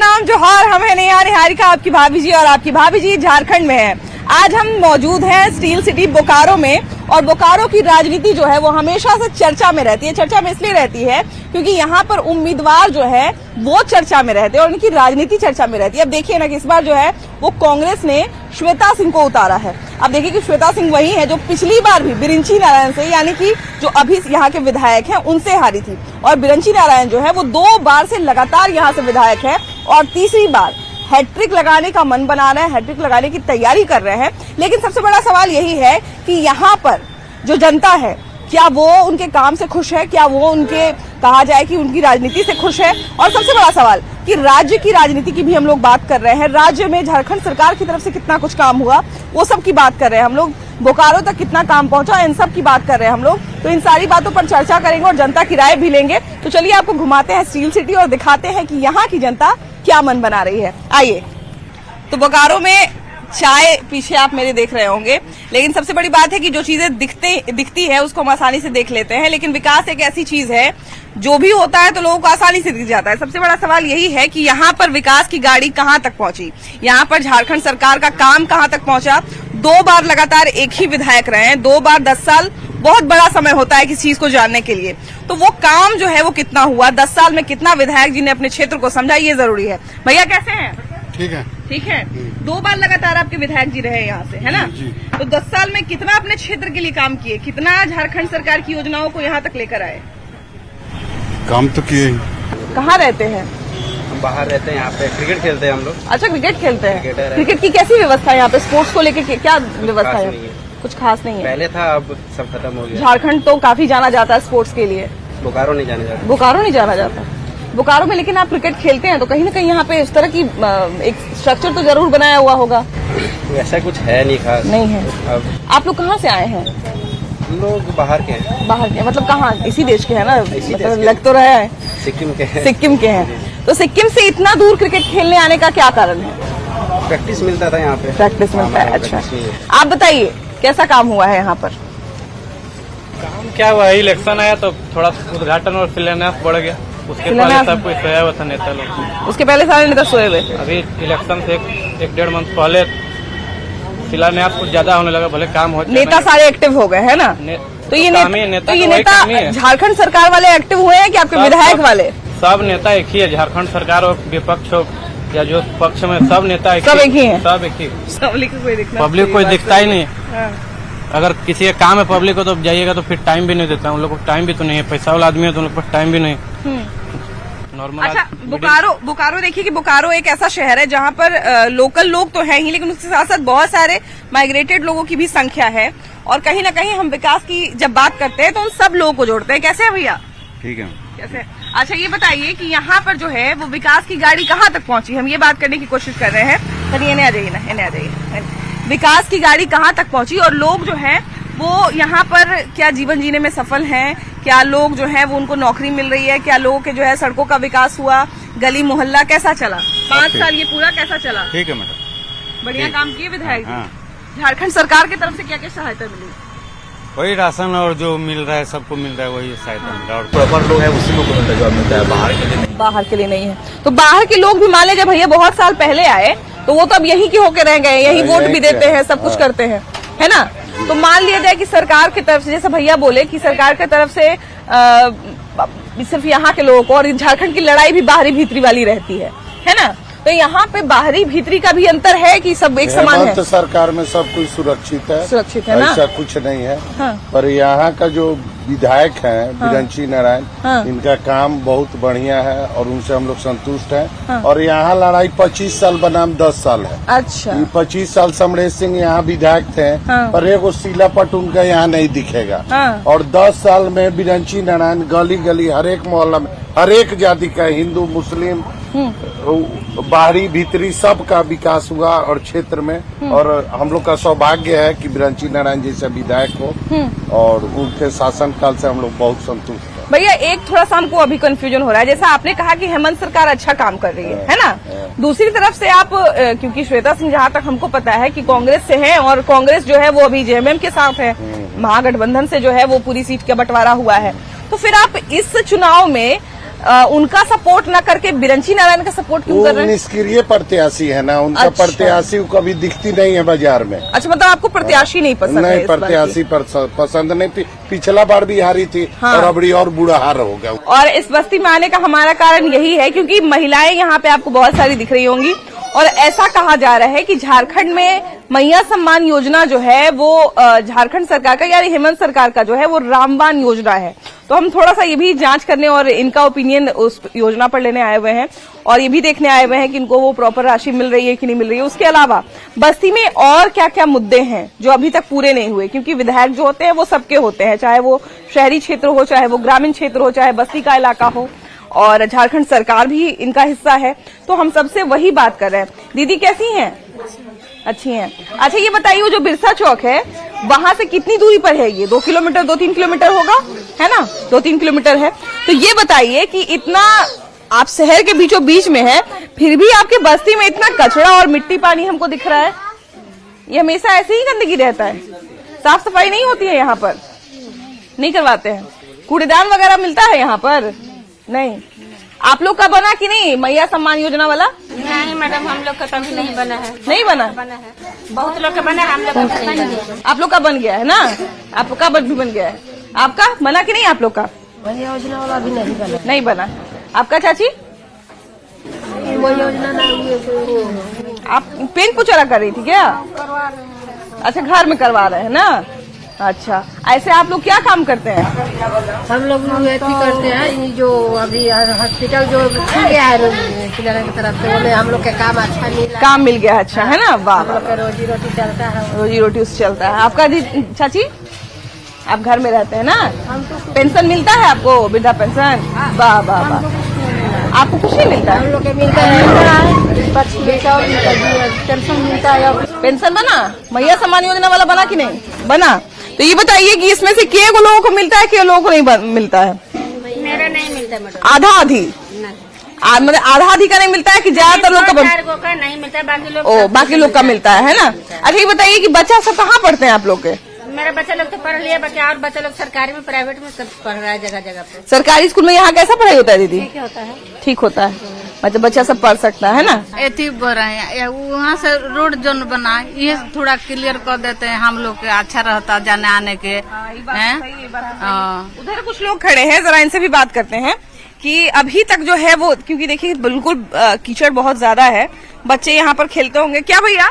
प्रणाम जोहार, हम है नेहा निहारिका, आपकी भाभी जी, और आपकी भाभी जी झारखंड में है। आज हम मौजूद हैं स्टील सिटी बोकारो में, और बोकारो की राजनीति जो है वो हमेशा से चर्चा में रहती है। चर्चा में इसलिए रहती है क्योंकि यहाँ पर उम्मीदवार जो है वो चर्चा में रहते हैं और उनकी राजनीति चर्चा में रहती है। अब देखिए ना कि इस बार जो है वो कांग्रेस ने श्वेता सिंह को उतारा है। अब देखिए कि श्वेता सिंह वही है जो पिछली बार भी बिरंची नारायण से, यानी कि जो अभी यहाँ के विधायक हैं, उनसे हारी थी। और बिरंची नारायण जो है वो 2 बार से लगातार यहाँ से विधायक है और तीसरी बार हैट्रिक लगाने का मन बना रहे हैं, हैट्रिक लगाने की तैयारी कर रहे हैं। लेकिन सबसे बड़ा सवाल यही है कि यहाँ पर जो जनता है, क्या वो उनके काम से खुश है, क्या वो उनके कहा जाए कि उनकी राजनीति से खुश है। और सबसे बड़ा सवाल कि राज्य की राजनीति की भी हम लोग बात कर रहे हैं। राज्य में झारखंड सरकार की तरफ से कितना कुछ काम हुआ, वो सब की बात कर रहे हैं हम लोग। बोकारो तक कितना काम पहुंचा, इन सब की बात कर रहे हैं हम लोग। तो इन सारी बातों पर चर्चा करेंगे और जनता की राय भी लेंगे। तो चलिए आपको घुमाते हैं स्टील सिटी और दिखाते हैं कि यहाँ की जनता क्या मन बना रही है। आइए। तो बोकारो में चाय पीछे आप मेरे देख रहे होंगे, लेकिन सबसे बड़ी बात है कि जो चीजें दिखती है उसको हम आसानी से देख लेते हैं, लेकिन विकास एक ऐसी चीज है जो भी होता है तो लोगों को आसानी से दिख जाता है। सबसे बड़ा सवाल यही है कि यहाँ पर विकास की गाड़ी कहाँ तक पहुंची, यहाँ पर झारखंड सरकार का काम कहाँ तक पहुंचा। 2 बार लगातार एक ही विधायक रहे हैं, 2 बार 10 साल बहुत बड़ा समय होता है किसी चीज को जानने के लिए। तो वो काम जो है वो कितना हुआ, 10 साल में कितना विधायक जी ने अपने क्षेत्र को समझा, ये जरूरी है। भैया कैसे हैं? ठीक है। ठीक है। 2 बार लगातार आपके विधायक जी रहे यहाँ से, है ना? जी। तो 10 साल में कितना अपने क्षेत्र के लिए काम किए, कितना झारखंड सरकार की योजनाओं को यहाँ तक लेकर आए? काम तो किए। कहाँ रहते हैं? हम बाहर रहते हैं, यहाँ पे क्रिकेट खेलते हैं हम लोग। अच्छा, क्रिकेट खेलते हैं। क्रिकेटर है। क्रिकेट की कैसी व्यवस्था है यहाँ पे? स्पोर्ट्स को लेकर क्या व्यवस्था है? कुछ खास नहीं है। पहले था, अब सब खत्म हो गया। झारखंड तो काफी जाना जाता है स्पोर्ट्स के लिए। बोकारो नहीं जाने जाता। बोकारो नहीं जाना जाता। बोकारो में लेकिन आप क्रिकेट खेलते हैं तो कहीं ना कहीं यहाँ पे इस तरह की एक स्ट्रक्चर तो जरूर बनाया हुआ होगा। ऐसा कुछ है नहीं खास। नहीं है। अब आप लोग कहाँ से आए हैं? हम लोग बाहर के हैं। बाहर के मतलब कहाँ? इसी देश के है ना? इसी देश मतलब के। लग तो रहा है सिक्किम के हैं। सिक्किम के हैं। तो सिक्किम से इतना दूर क्रिकेट खेलने आने का क्या कारण है? प्रैक्टिस मिलता था यहाँ पे। प्रैक्टिस मिलता है। अच्छा, प्रैक्टिस नहीं है। आप बताइए कैसा काम हुआ है यहाँ पर? काम क्या हुआ, इलेक्शन आया तो थोड़ा उद्घाटन और शिलान्यास बढ़ गया। उसके पहले शिलान्यास- सब कुछ सोया हुआ था नेता लोग। उसके पहले सारे नेता सोए हुए। अभी इलेक्शन से एक 1.5 मंथ पहले शिलान्यास कुछ ज्यादा होने लगा, भले काम हो। नेता सारे एक्टिव हो गए है ना? तो ये नेता झारखंड सरकार वाले एक्टिव हुए हैं कि आपके विधायक वाले? सब नेता एक ही है, झारखंड सरकार हो, विपक्ष हो या जो पक्ष में, सब नेता सब एक ही हैं। सब एक ही। पब्लिक कोई दिखता ही नहीं। अगर किसी का काम है पब्लिक को तो जाइएगा तो फिर टाइम भी नहीं देता। उन लोग को टाइम भी तो नहीं है, पैसा वाला आदमी है तो उन लोग पर टाइम भी नहीं। नॉर्मल। अच्छा, बोकारो देखिए कि बोकारो एक ऐसा शहर है जहाँ पर लोकल लोग तो हैं ही, लेकिन उसके साथ साथ बहुत सारे माइग्रेटेड लोगों की भी संख्या है। और कहीं ना कहीं हम विकास की जब बात करते हैं तो उन सब लोगों को जोड़ते हैं। कैसे है भैया? ठीक है। कैसे? अच्छा, ये बताइए कि यहाँ पर जो है वो विकास की गाड़ी कहाँ तक पहुंची? हम ये बात करने की कोशिश कर रहे हैं। सर इन्हें आ जाइए ना, इन्हें आ जाइए। विकास की गाड़ी कहाँ तक पहुंची और लोग जो है वो यहाँ पर क्या जीवन जीने में सफल हैं? क्या लोग जो है वो उनको नौकरी मिल रही है? क्या लोगों के जो है सड़कों का विकास हुआ? गली मोहल्ला कैसा चला? 5 साल ये पूरा कैसा चला? ठीक है मैडम। बढ़िया काम किए विधायक जी। हाँ। झारखंड सरकार की तरफ से क्या क्या सहायता मिली? वही राशन और जो मिल रहा है सबको मिल रहा है, वही सहायता मिल रहा है। और प्रॉपर लोग है उसी लोग को मिलता है, बाहर के लिए नहीं। बाहर के लिए नहीं है। तो बाहर के लोग भी मान लीजिए भैया बहुत साल पहले आए तो वो तो अब यहीं के होके रह गए, यहीं वोट भी देते हैं, सब कुछ करते हैं, है ना? तो मान लिया जाए कि सरकार की तरफ से, जैसे भैया बोले कि सरकार की तरफ से सिर्फ यहाँ के लोगों को, और झारखंड की लड़ाई भी बाहरी भीतरी वाली रहती है ना? तो यहाँ पे बाहरी भीतरी का भी अंतर है कि सब एक समान है? हेमंत सरकार में सब कुछ सुरक्षित है। सुरक्षित है ना? ऐसा कुछ नहीं है। हाँ। पर यहाँ का जो विधायक हैं बिरंची नारायण, हाँ। इनका काम बहुत बढ़िया है और उनसे हम लोग संतुष्ट हैं। हाँ। और यहाँ लड़ाई 25 साल बनाम 10 साल है। अच्छा। ये 25 साल समरेश सिंह यहाँ विधायक थे। हाँ। पर एक शिलापट उनका यहाँ नहीं दिखेगा। हाँ। और 10 साल में बिरंची नारायण गली गली हर एक मोहल्ला में हर एक जाति का, हिंदू मुस्लिम बाहरी भीतरी सब का विकास हुआ और क्षेत्र में। और हम लोग का सौभाग्य है कि बिरंची नारायण जैसे विधायक हो और उनके शासन काल से हम लोग बहुत संतुष्ट हैं। भैया एक थोड़ा सा हमको अभी कंफ्यूजन हो रहा है, जैसा आपने कहा कि हेमंत सरकार अच्छा काम कर रही है ना? दूसरी तरफ से आप क्योंकि श्वेता सिंह जहाँ तक हमको पता है कि कांग्रेस से है और कांग्रेस जो है वो अभी जेएमएम के साथ है, महागठबंधन से जो है वो पूरी सीट का बंटवारा हुआ है। तो फिर आप इस चुनाव में उनका सपोर्ट न करके बिरंची नारायण का सपोर्ट क्यों वो कर रहे हैं? निष्क्रिय प्रत्याशी है ना, उनका अच्छा। प्रत्याशी कभी दिखती नहीं है बाजार में। अच्छा, मतलब आपको प्रत्याशी नहीं पसंद है नहीं, इस बार की? प्रत्याशी पसंद नहीं। पिछला बार भी हारी थी हाँ। और अबड़ी और बुरा हार हो गया। और इस बस्ती में आने का हमारा कारण यही है क्योंकि महिलाएं यहाँ पे आपको बहुत सारी दिख रही होंगी और ऐसा कहा जा रहा है कि झारखंड में मैया सम्मान योजना जो है वो झारखंड सरकार का यानी हेमंत सरकार का जो है वो रामबाण योजना है। तो हम थोड़ा सा ये भी जांच करने और इनका ओपिनियन उस योजना पर लेने आए हुए हैं और ये भी देखने आए हुए हैं कि इनको वो प्रॉपर राशि मिल रही है कि नहीं मिल रही है। उसके अलावा बस्ती में और क्या क्या मुद्दे हैं जो अभी तक पूरे नहीं हुए, क्योंकि विधायक जो होते हैं वो सबके होते हैं, चाहे वो शहरी क्षेत्र हो, चाहे वो ग्रामीण क्षेत्र हो, चाहे बस्ती का इलाका हो, और झारखंड सरकार भी इनका हिस्सा है। तो हम सबसे वही बात कर रहे हैं। दीदी कैसी हैं? अच्छी हैं। अच्छा ये बताइए, वो जो बिरसा चौक है वहां से कितनी दूरी पर है ये? 2 किलोमीटर 2-3 किलोमीटर होगा, है ना? 2-3 किलोमीटर है। तो ये बताइए कि इतना आप शहर के बीचों बीच में है, फिर भी आपके बस्ती में इतना कचरा और मिट्टी पानी हमको दिख रहा है। ये हमेशा ऐसे ही गंदगी रहता है, साफ सफाई नहीं होती है यहाँ पर, नहीं करवाते हैं? कूड़ेदान वगैरह मिलता है यहाँ पर? नहीं। आप लोग का बना कि नहीं मैया सम्मान योजना वाला? नहीं मैडम, हम लोग का कभी नहीं बना है। नहीं बना? बना है, बहुत लोग का बना है, हम लोग का नहीं बना। आप लोग का बन गया है ना? आपका भी बन गया है। आपका बना कि नहीं आप लोग का? मैया योजना वाला भी नहीं बना। नहीं बना। आपका चाची? वो योजना ना आप पेन पोछा कर रही थी क्या? अच्छा, घर में करवा रहे हैं ना? अच्छा, ऐसे आप लोग क्या काम करते हैं? हम लोग ऐसी करते हैं, ये जो अभी हॉस्पिटल जो खुल गया है किनारे की तरफ से, वो हम लोग का काम अच्छा मिला, काम मिल गया, अच्छा है ना? वाह, हम लोग का रोजी रोटी चलता है। रोजी रोटी उससे चलता है। आपका चाची, आप घर में रहते हैं ना? पेंशन मिलता है आपको, वृद्धा पेंशन? वाह वाह वाह। आपको कुछ नहीं मिलता हम है? लोग के मिलता है पेंशन मिलता है। पेंशन बना? मैया सम्मान योजना वाला बना कि नहीं बना? तो ये बताइए कि इसमें से के लोगों को मिलता है, के लोगों को नहीं मिलता है? मेरा नहीं मिलता मैडम। आधा आधी? मतलब आधा आधी का नहीं मिलता है कि ज्यादातर लोग का? नहीं मिलता, बाकी लोग ओ, बाकी लोग का मिलता है ना? अच्छा ये बताइए कि बच्चा सब कहाँ पढ़ते हैं आप लोग के? मेरा बच्चा लोग तो पढ़ लिया, बाकी और बच्चा लोग सरकारी में प्राइवेट में सब पढ़ रहा है जगह जगह पे। सरकारी स्कूल में यहाँ कैसा पढ़ाई होता है दीदी? ठीक होता है, ठीक होता है, मतलब बच्चा सब पढ़ सकता है ना? एथी बोल रहे हैं वहाँ से रोड जोन बना, ये थोड़ा क्लियर कर देते हैं, हम लोग के अच्छा रहता जाने आने के। उधर कुछ लोग खड़े हैं, जरा इनसे भी बात करते हैं कि अभी तक जो है वो, क्योंकि देखिए बिल्कुल कीचड़ बहुत ज्यादा है, बच्चे यहाँ पर खेलते होंगे क्या भैया?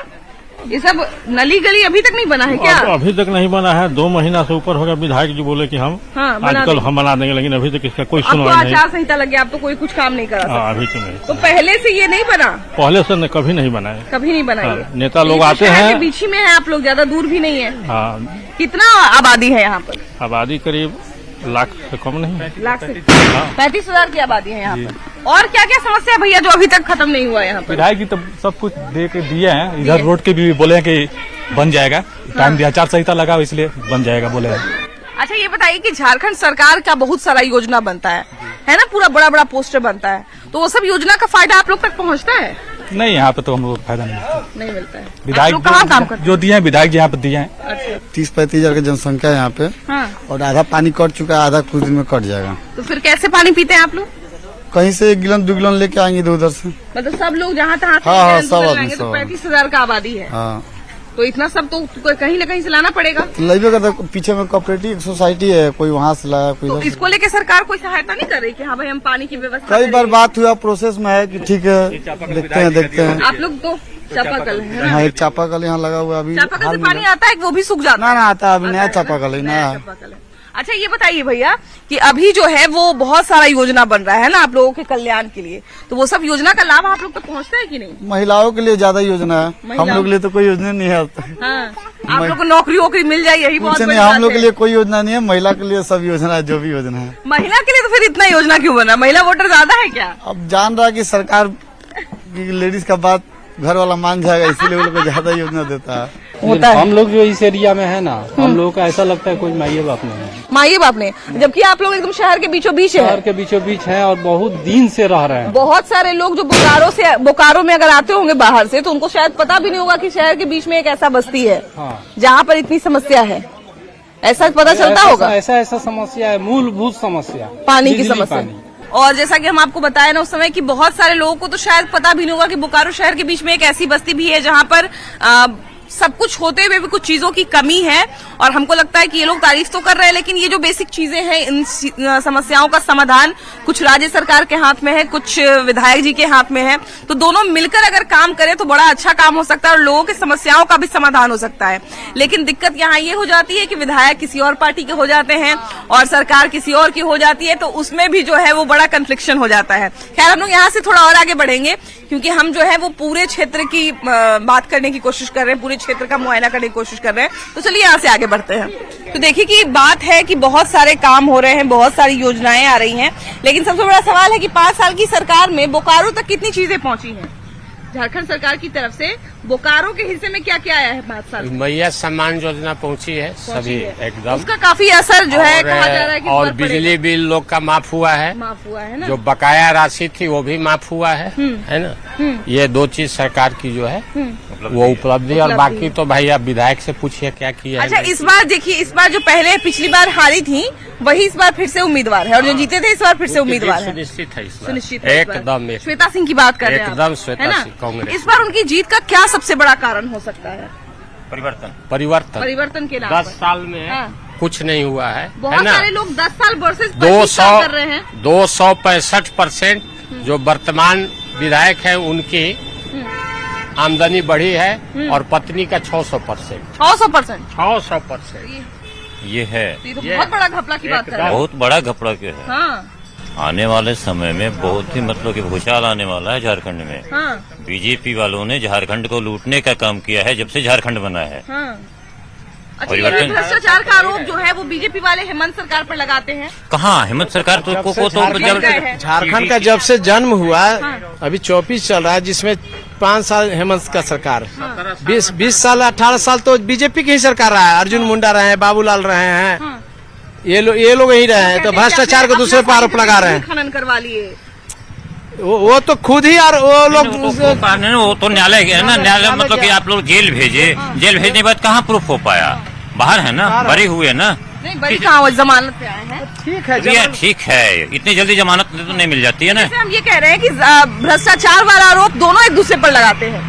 ये सब नली गली अभी तक नहीं बना है क्या? अभी तक नहीं बना है, 2 महीना से ऊपर हो गया। विधायक जी बोले कि हम आजकल हम बना देंगे, लेकिन अभी तक इसका कोई सुनवाई नहीं। आचार संहिता लग गया, आप तो कोई कुछ काम नहीं करा सकते। अभी तो नहीं। तो पहले से ये नहीं बना? पहले से कभी नहीं बना है, कभी नहीं बना ये? नेता लोग आते हैं, बीच में है, आप लोग ज्यादा दूर भी नहीं है। हाँ। कितना आबादी है यहाँ पर? आबादी करीब लाख से कम नहीं है। लाख से 35,000 की आबादी है यहाँ पर। और क्या क्या समस्या है भैया जो अभी तक खत्म नहीं हुआ यहाँ पर? विधायक जी तो सब कुछ दे के दिए हैं, इधर रोड के भी बोले हैं कि बन जाएगा, टाइम दिया, आचार संहिता लगा इसलिए बन जाएगा बोले हैं। अच्छा ये बताइए कि झारखंड सरकार का बहुत सारा योजना बनता है ना? पूरा बड़ा बड़ा पोस्टर बनता है, तो वो सब योजना का फायदा आप लोग तक पहुँचता है? नहीं, यहाँ पे तो हम लोग फायदा नहीं मिलता है। विधायक कहाँ काम करते जो दिए हैं, विधायक जी यहाँ पे दिए हैं। 30-35 हजार की जनसंख्या है यहाँ पे। हाँ। और आधा पानी कट चुका है, आधा कुछ दिन में कट जाएगा। तो फिर कैसे पानी पीते हैं आप लोग? कहीं से 1 गिलन 2 गिलन लेके आएंगे इधर उधर से। मतलब सब लोग जहाँ तहाँ हाँ, सब आदमी, तो सब 35,000 का आबादी है। हाँ, तो इतना सब तो कहीं न कहीं से लाना पड़ेगा। तो लेबे करता, पीछे में कोऑपरेटिव सोसाइटी है, कोई वहाँ से लाया, कोई तो इधर से। इसको लेके सरकार कोई सहायता नहीं कर रही कि हाँ भाई हम पानी की व्यवस्था कई बार करें? बात हुआ, प्रोसेस में है कि ठीक है, देखते हैं। आप लोग तो चापाकल है ना? हाँ, एक चापाकल यहाँ लगा हुआ है अभी। चापाकल हाल से में पानी आता है कि वो भी सूख जाता है? ना आता है, अभी नया चापाकल है, नया। चापाकल है। अच्छा ये बताइए भैया कि अभी जो है वो बहुत सारा योजना बन रहा है ना आप लोगों के कल्याण के लिए, तो वो सब योजना का लाभ आप लोग तक पहुँचता है कि नहीं? महिलाओं के लिए ज्यादा योजना है, हम लोग के लिए तो कोई योजना नहीं है। हाँ, आप लोग को नौकरी वोकरी मिल जाए यही बहुत कुछ बड़ी नहीं, हम बात लोग के है। लिए कोई योजना नहीं है, महिला के लिए सब योजना है, जो भी योजना है। महिला के लिए तो फिर इतना योजना क्यों बना? महिला वोटर ज्यादा है क्या? अब जान रहा है कि सरकार की लेडीज का बात घर वाला मान जाएगा, इसीलिए वो लोग को ज्यादा योजना देता है। होता है। हम लोग जो इस एरिया में है ना, हम लोगों का ऐसा लगता है कोई माइये बाप नहीं है। माँ बाप ने, जबकि आप लोग एकदम शहर के बीचों बीच है। शहर के बीचों बीच है और बहुत दिन से रह रहे हैं। बहुत सारे लोग जो बोकारो में अगर आते होंगे बाहर से, तो उनको शायद पता भी नहीं होगा कि शहर के बीच में एक ऐसा बस्ती है जहाँ पर इतनी समस्या है। ऐसा पता चलता होगा? ऐसा समस्या है, मूलभूत समस्या पानी की समस्या। और जैसा कि हम आपको बताया ना उस समय कि बहुत सारे लोगों को तो शायद पता भी नहीं होगा कि बोकारो शहर के बीच में एक ऐसी बस्ती भी है जहां पर सब कुछ होते हुए भी कुछ चीजों की कमी है। और हमको लगता है कि ये लोग तारीफ तो कर रहे हैं, लेकिन ये जो बेसिक चीजें हैं, इन समस्याओं का समाधान कुछ राज्य सरकार के हाथ में है, कुछ विधायक जी के हाथ में है। तो दोनों मिलकर अगर काम करें तो बड़ा अच्छा काम हो सकता है और लोगों की समस्याओं का भी समाधान हो सकता है। लेकिन दिक्कत यहाँ ये हो जाती है कि विधायक किसी और पार्टी के हो जाते हैं और सरकार किसी और की हो जाती है, तो उसमें भी जो है वो बड़ा कन्फ्लिक्शन हो जाता है। खैर, हम लोग यहाँ से थोड़ा और आगे बढ़ेंगे क्योंकि हम जो है वो पूरे क्षेत्र की बात करने की कोशिश कर रहे हैं, पूरे क्षेत्र का मुआयना करने की कोशिश कर रहे हैं। तो चलिए यहाँ से आगे बढ़ते हैं। तो देखिए कि बात है कि बहुत सारे काम हो रहे हैं, बहुत सारी योजनाएं आ रही हैं, लेकिन सबसे बड़ा सवाल है कि 5 साल की सरकार में बोकारो तक कितनी चीजें पहुंची हैं। झारखंड सरकार की तरफ से बोकारो के हिस्से में क्या क्या आया है 5 साल? मैया सम्मान योजना पहुंची है सभी एकदम। उसका काफी असर जो है कहा जा रहा है कि और बिजली बिल लोग का माफ हुआ है ना? जो बकाया राशि थी वो भी माफ हुआ है ना? ये 2 चीज सरकार की जो है वो उपलब्धि। और बाकी तो भाई आप विधायक से पूछिए क्या किया है। अच्छा, इस बार देखिए, इस बार जो पहले पिछली बार हारी थी वही इस बार फिर से उम्मीदवार है और जो जीते थे इस बार फिर से उम्मीदवार है। सुनिश्चित है, सुनिश्चित एकदम। श्वेता सिंह की बात कर रहे हैं एकदम श्वेता सिंह कांग्रेस। इस बार उनकी जीत का क्या सबसे बड़ा कारण हो सकता है? परिवर्तन के नाम 10 साल में कुछ नहीं हुआ है। बहुत सारे लोग 10 साल वर्सेस 200 कर रहे हैं। 265% जो वर्तमान विधायक है उनकी आमदनी बढ़ी है और पत्नी का 600%। 600%। ये है, ये तो बहुत बड़ा घपला की बात कर रहे हैं। बहुत बड़ा घपला के है। हाँ। आने वाले समय में बहुत ही मतलब कि भूचाल आने वाला है झारखंड में। हाँ। बीजेपी वालों ने झारखंड को लूटने का काम किया है जब से झारखंड बना है। हाँ। अच्छा, ये भ्रष्टाचार का आरोप जो है वो बीजेपी वाले हेमंत सरकार पर लगाते हैं। कहाँ हेमंत सरकार तो झारखंड का जब से जन्म हुआ अभी 24 चल रहा है, जिसमें 5 साल हेमंत का सरकार, 20 साल 18 साल तो बीजेपी की ही सरकार रहा है। अर्जुन मुंडा रहे हैं, बाबूलाल रहे हैं, ये लोग यही रहे हैं। तो भ्रष्टाचार को दूसरे पर आरोप लगा रहे हैं। खनन करवा लिए वो तो खुद ही, और वो लोग वो तो न्यायालय है ना। न्यायालय मतलब कि आप लोग जेल भेजे, जेल भेजने के बाद कहाँ प्रूफ हो पाया? बाहर है ना, बरी हुए ना। नहीं, बरी कहाँ, जमानत पे आए हैं। ठीक है, इतनी जल्दी जमानत तो नहीं मिल जाती है ना। हम ये कह रहे हैं कि भ्रष्टाचार वाला आरोप दोनों एक दूसरे पर लगाते हैं।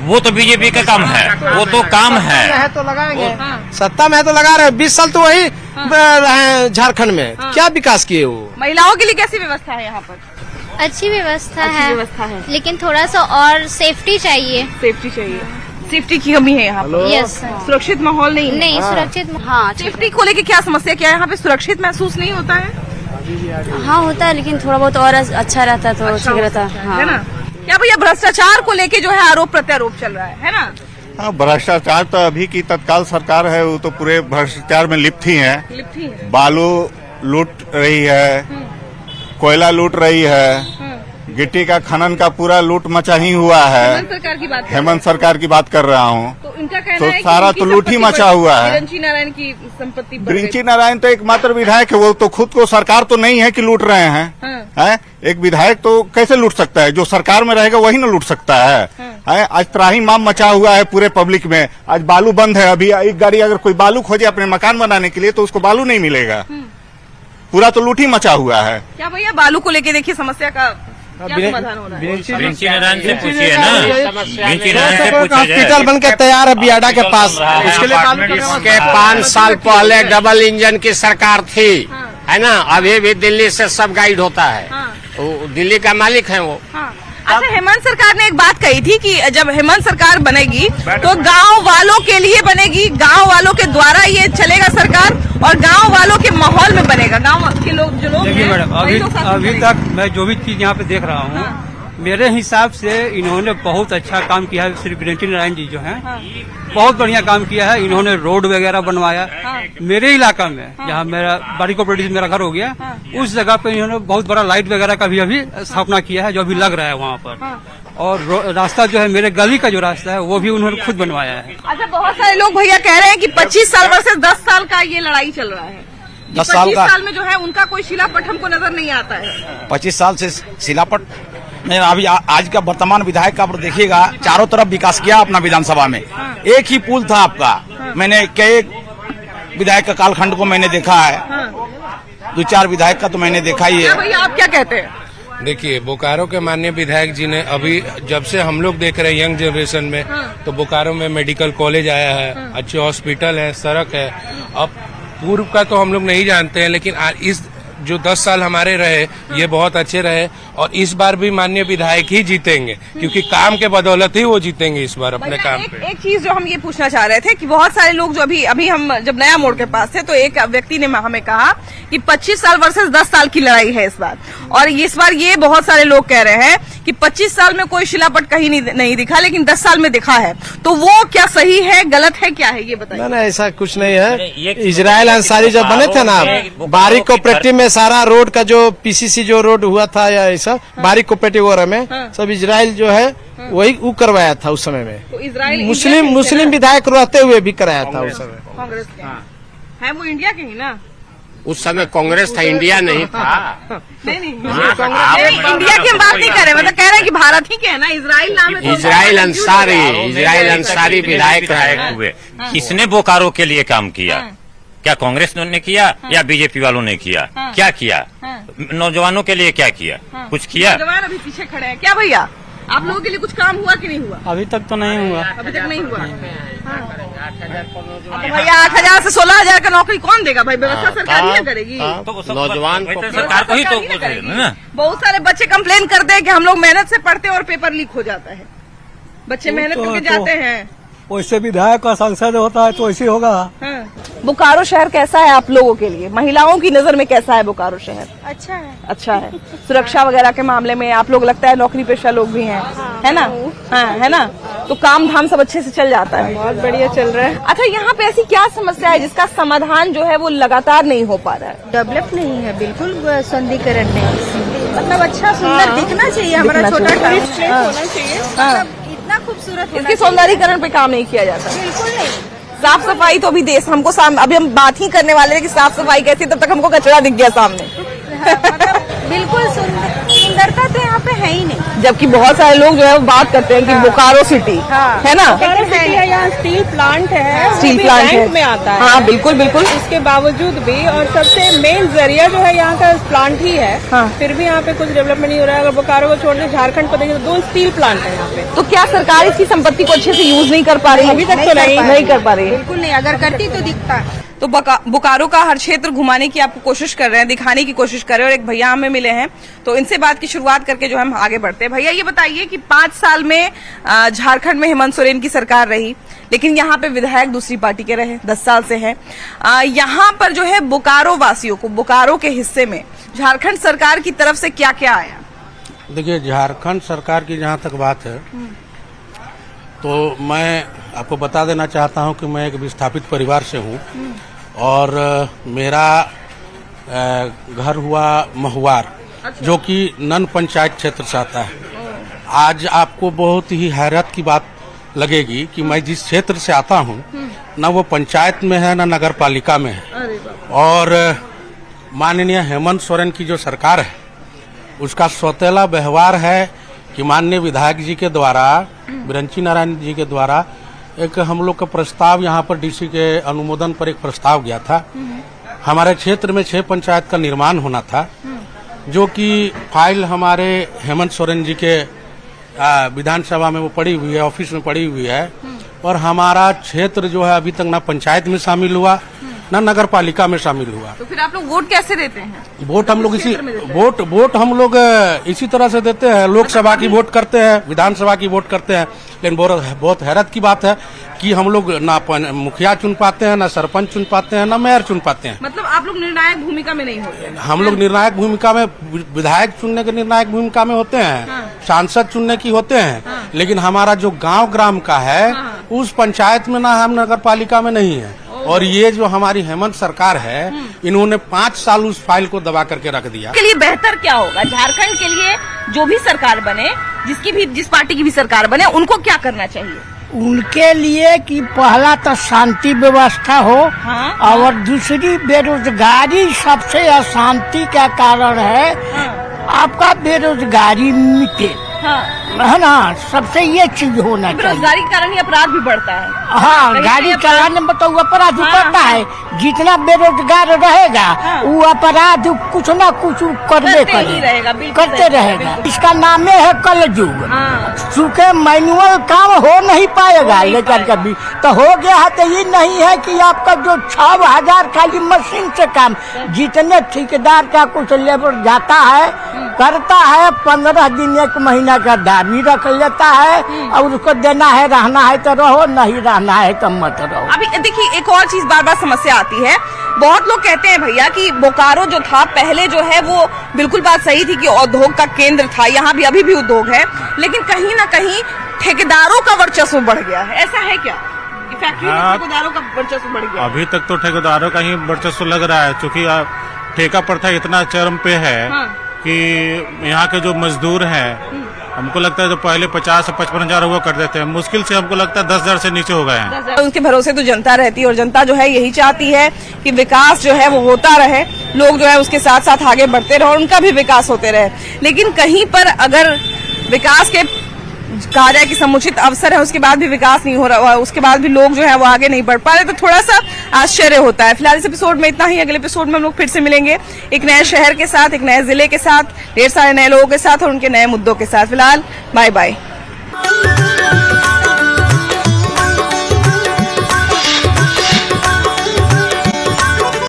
वो तो बीजेपी का काम है, वो तो काम है तो लगाएंगे। सत्ता में है तो लगा रहे हैं। 20 साल तो वही रहे झारखंड में। क्या विकास किए वो? महिलाओं के लिए कैसी व्यवस्था है यहाँ पर? अच्छी व्यवस्था है, लेकिन थोड़ा सा और सेफ्टी चाहिए। सेफ्टी की कमी है यहाँ पर। यस, सुरक्षित माहौल नहीं सुरक्षित। हाँ, सेफ्टी को लेके क्या समस्या, क्या यहाँ पे सुरक्षित महसूस नहीं होता है? हाँ होता है, लेकिन थोड़ा बहुत और अच्छा रहता तो ठीक रहता है ना। क्या भैया, भ्रष्टाचार को लेके जो है आरोप प्रत्यारोप चल रहा है ना? हाँ, भ्रष्टाचार तो अभी की तत्काल सरकार है वो तो पूरे भ्रष्टाचार में लिप्त ही है। बालू लूट रही है, कोयला लूट रही है, गिट्टी का खनन का पूरा लूट मचा ही हुआ है। हेमंत सरकार की बात कर रहा हूँ। तो इनका कहना तो है सारा तो लूट ही मचा हुआ है। बिरंची नारायण की संपत्ति, बिरंची नारायण तो एकमात्र विधायक है, वो तो खुद को सरकार तो नहीं है कि लूट रहे हैं। एक विधायक तो कैसे लूट सकता है? जो सरकार में रहेगा वही ना लूट सकता है। आज त्राहिमाम मचा हुआ है पूरे पब्लिक में। आज बालू बंद है। अभी एक गाड़ी अगर कोई बालू खोजे अपने मकान बनाने के लिए तो उसको बालू नहीं मिलेगा। पूरा तो लूट ही मचा हुआ है। क्या भैया, बालू को लेके देखिए समस्या का क्या समाधान हो रहा है? हॉस्पिटल बन के तैयार है बियाडा के पास। इसके 5 साल पहले डबल इंजन की सरकार थी, है ना। अभी भी दिल्ली से सब गाइड होता है। दिल्ली का मालिक है वो। अच्छा, हेमंत सरकार ने एक बात कही थी कि जब हेमंत सरकार बनेगी तो गांव वालों के लिए बनेगी, गांव वालों के द्वारा ये चलेगा सरकार और गांव वालों के माहौल में बनेगा। गांव के लोग जो लोग देखिए मैडम, अभी तक मैं जो भी चीज यहाँ पे देख रहा हूँ, मेरे हिसाब से इन्होंने बहुत अच्छा काम किया है। श्री बिरंची नारायण जी जो हैं, बहुत बढ़िया काम किया है। इन्होंने रोड वगैरह बनवाया। मेरे इलाका में जहाँ मेरा बाड़ी कोऑपरेटिव मेरा घर हो गया, उस जगह पे इन्होंने बहुत बड़ा लाइट वगैरह का भी अभी स्थापना किया है, जो अभी लग रहा है वहाँ पर। और रास्ता जो है, मेरे गली का जो रास्ता है वो भी उन्होंने खुद बनवाया है। अच्छा, बहुत सारे लोग भैया कह रहे हैं कि 25 साल वर्सेस 10 साल का ये लड़ाई चल रहा है। 25 साल में जो है उनका कोई शिलापट हमको नजर नहीं आता है। 25 साल से शिलापट नहीं। अभी आज का वर्तमान विधायक का देखिएगा, चारों तरफ विकास किया अपना विधानसभा में। एक ही पुल था आपका। मैंने कई विधायक का कालखंड को मैंने देखा है। 2-4 विधायक का तो मैंने देखा ही है। भैया आप क्या कहते हैं? देखिए, बोकारो के माननीय विधायक जी ने अभी जब से हम लोग देख रहे हैं यंग जनरेशन में, तो बोकारो में मेडिकल कॉलेज आया है, अच्छे हॉस्पिटल है, सड़क है। अब पूर्व का तो हम लोग नहीं जानते हैं, लेकिन इस जो 10 साल हमारे रहे ये बहुत अच्छे रहे, और इस बार भी माननीय विधायक ही जीतेंगे, क्योंकि काम के बदौलत ही वो जीतेंगे इस बार अपने काम पे। एक चीज जो हम ये पूछना चाह रहे थे कि बहुत सारे लोग जो अभी हम जब नया मोड़ के पास थे तो एक व्यक्ति ने हमें कहा कि 25 साल वर्सेस 10 साल की लड़ाई है इस बार, और इस बार ये बहुत सारे लोग कह रहे हैं कि 25 साल में कोई शिलापट कहीं नहीं दिखा, लेकिन 10 साल में दिखा है। तो वो क्या सही है, गलत है, क्या है, ये बताइए। ना ऐसा कुछ नहीं है। इजराइल अंसारी जब बने थे ना, बारिक कोऑपरेटिव में सारा रोड का जो पीसीसी जो रोड हुआ था या ऐसा बारिक कोऑपरेटिव वगैरह में सब इजराइल जो है वही वो करवाया था उस समय में। तो इजराइल मुस्लिम विधायक रहते हुए भी कराया था उस समय। कांग्रेस है वो इंडिया के ही ना, उस समय कांग्रेस था, इंडिया नहीं था। नहीं इंडिया की हम बात नहीं कर रहे, मतलब कह रहे हैं कि भारत ही के है ना, इजराइल नाम है। इजराइल अंसारी विधायक हुए। किसने बोकारो के लिए काम किया? क्या कांग्रेस ने किया या बीजेपी वालों ने किया? क्या किया? नौजवानों के लिए क्या किया? कुछ किया? नौजवान अभी पीछे खड़े हैं। क्या भैया आप लोगों के लिए कुछ काम हुआ कि नहीं हुआ? अभी तक तो नहीं हुआ। अभी तक नहीं हुआ। भैया 8,000 से 16,000 का नौकरी कौन देगा भाई? व्यवस्था सरकार ही करेगी। तो नौजवान सरकार को ही तो ना। बहुत सारे बच्चे कंप्लेन करते हैं कि हम लोग मेहनत से पढ़ते हैं और पेपर लीक हो जाता है। बच्चे मेहनत करके जाते हैं, वैसे विधायक का सांसद होता है तो ऐसे होगा। बोकारो शहर कैसा है आप लोगों के लिए? महिलाओं की नजर में कैसा है बोकारो शहर? अच्छा है। अच्छा है। सुरक्षा वगैरह के मामले में आप लोग लगता है नौकरी पेशा लोग भी हैं, है ना? हाँ, है ना? तो काम धाम सब अच्छे से चल जाता है? बहुत बढ़िया चल रहा है। अच्छा, यहाँ पे ऐसी क्या समस्या है जिसका समाधान जो है वो लगातार नहीं हो पा रहा है? डेवलप नहीं है, बिल्कुल सौंदर्यीकरण नहीं, मतलब अच्छा सुंदर दिखना चाहिए। हमारा छोटा टूरिस्ट प्लेस होना चाहिए, इतना खूबसूरत। इसके सौंदर्यीकरण पे काम नहीं किया जाता? बिल्कुल नहीं। साफ सफाई तो अभी देश हमको अभी हम बात ही करने वाले थे कि साफ सफाई कैसी, तब तक हमको कचरा दिख गया सामने। बिल्कुल सुंदरता तो यहाँ पे है ही नहीं। जबकि बहुत सारे लोग जो है वो बात करते हैं कि बोकारो सिटी है ना, बोकारो सिटी है, यहाँ स्टील प्लांट है, स्टील प्लांट है में आता है। हाँ बिल्कुल बिल्कुल। इसके बावजूद भी, और सबसे मेन जरिया जो है यहाँ का प्लांट ही है, फिर भी यहाँ पे कुछ डेवलपमेंट नहीं हो रहा है। अगर बोकारो को छोड़कर झारखंड को देखें तो 2 स्टील प्लांट है यहाँ पे। तो क्या सरकार इसकी संपत्ति को अच्छे से यूज नहीं कर पा रही? अभी तक तो नहीं कर पा रही, बिल्कुल नहीं। अगर करती तो दिखता। तो बोकारो का हर क्षेत्र घुमाने की आपको कोशिश कर रहे हैं, दिखाने की कोशिश कर रहे हैं, और एक भैया हमें मिले हैं, तो इनसे बात की शुरुआत करके जो हम आगे बढ़ते हैं। भैया ये बताइए कि 5 साल में झारखंड में हेमंत सोरेन की सरकार रही, लेकिन यहाँ पे विधायक दूसरी पार्टी के रहे, 10 साल से है। यहाँ पर जो है बोकारो वासियों को, बोकारो के हिस्से में झारखंड सरकार की तरफ से क्या क्या आया? देखिए, झारखंड सरकार की जहाँ तक बात है तो मैं आपको बता देना चाहता हूं कि मैं एक विस्थापित परिवार से हूं, और मेरा घर हुआ महुआर, जो कि नन पंचायत क्षेत्र से आता है। आज आपको बहुत ही हैरत की बात लगेगी कि मैं जिस क्षेत्र से आता हूं न वो पंचायत में है न नगर पालिका में है, और माननीय हेमंत सोरेन की जो सरकार है उसका सौतेला व्यवहार है कि माननीय विधायक जी के द्वारा, बिरंची नारायण जी के द्वारा एक हम लोग का प्रस्ताव यहाँ पर डीसी के अनुमोदन पर एक प्रस्ताव गया था। हमारे क्षेत्र में 6 पंचायत का निर्माण होना था, जो कि फाइल हमारे हेमंत सोरेन जी के विधानसभा में वो पड़ी हुई है, ऑफिस में पड़ी हुई है, और हमारा क्षेत्र जो है अभी तक ना पंचायत में शामिल हुआ ना नगर पालिका में शामिल हुआ। तो फिर आप लोग वोट कैसे देते हैं? वोट हम लोग वोट हम लोग इसी तरह से देते हैं। लोकसभा की वोट करते हैं, विधानसभा की वोट करते हैं, लेकिन बहुत हैरत की बात है कि हम लोग ना मुखिया चुन पाते हैं, ना सरपंच चुन पाते हैं, ना मेयर चुन पाते हैं। मतलब आप लोग निर्णायक भूमिका में नहीं होते? हम लोग निर्णायक भूमिका में, विधायक चुनने के निर्णायक भूमिका में होते हैं, सांसद चुनने की होते हैं, लेकिन हमारा जो गाँव ग्राम का है उस पंचायत में ना, हम नगर पालिका में नहीं है। और ये जो हमारी हेमंत सरकार है, इन्होंने 5 साल उस फाइल को दबा करके रख दिया। के लिए बेहतर क्या होगा झारखंड के लिए? जो भी सरकार बने, जिस पार्टी की भी सरकार बने, उनको क्या करना चाहिए? उनके लिए कि पहला तो शांति व्यवस्था हो, और दूसरी बेरोजगारी सबसे अशांति का कारण है। आपका बेरोजगारी मिटे, है ना, सबसे ये चीज होना चाहिए। बेरोजगारी के कारण ही अपराध भी बढ़ता है। हाँ, कहीं गाड़ी कहीं चलाने में तो अपराध बढ़ता है। जितना बेरोजगार रहेगा वो अपराध कुछ ना कुछ करते रहेगा। इसका नाम है कलयुग। चूँकि मैनुअल काम हो नहीं पाएगा, लेकर कभी तो हो गया है। तो ये नहीं है कि आपका जो 6,000 खाली मशीन से काम, जितने ठेकेदार का कुछ लेबर जाता है करता है, 15 दिन 1 महीना का दाबी रख लेता है और उसको देना है, रहना है तो रहो, नहीं रहना है तो मत रहो। अभी देखिए एक और चीज बार बार समस्या आती है। बहुत लोग कहते हैं भैया कि बोकारो जो था पहले जो है वो बिल्कुल बात सही थी कि उद्योग का केंद्र था, यहाँ भी अभी भी उद्योग है, लेकिन कहीं ना कहीं ठेकेदारों का वर्चस्व बढ़ गया है। ऐसा है क्या? फैक्ट्री में ठेकेदारों का वर्चस्व बढ़ गया? अभी तक तो ठेकेदारों का ही वर्चस्व लग रहा है, क्योंकि ठेका प्रथा इतना चरम पे है कि यहाँ के जो मजदूर हैं, हमको लगता है जो पहले 50 से 55 हजार हुआ करते थे, मुश्किल से हमको लगता है 10,000 से नीचे हो गए हैं। उनके भरोसे तो जनता रहती है और जनता जो है यही चाहती है कि विकास जो है वो होता रहे, लोग जो है उसके साथ साथ आगे बढ़ते रहे और उनका भी विकास होते रहे। लेकिन कहीं पर अगर विकास के कहा जाए कि समुचित अवसर है, उसके बाद भी विकास नहीं हो रहा, उसके बाद भी लोग जो है वो आगे नहीं बढ़ पा रहे, तो थोड़ा सा आश्चर्य होता है। फिलहाल इस एपिसोड में इतना ही। अगले एपिसोड में हम लोग फिर से मिलेंगे एक नए शहर के साथ, एक नए जिले के साथ, ढेर सारे नए लोगों के साथ और उनके नए मुद्दों के साथ। फिलहाल बाय बाय।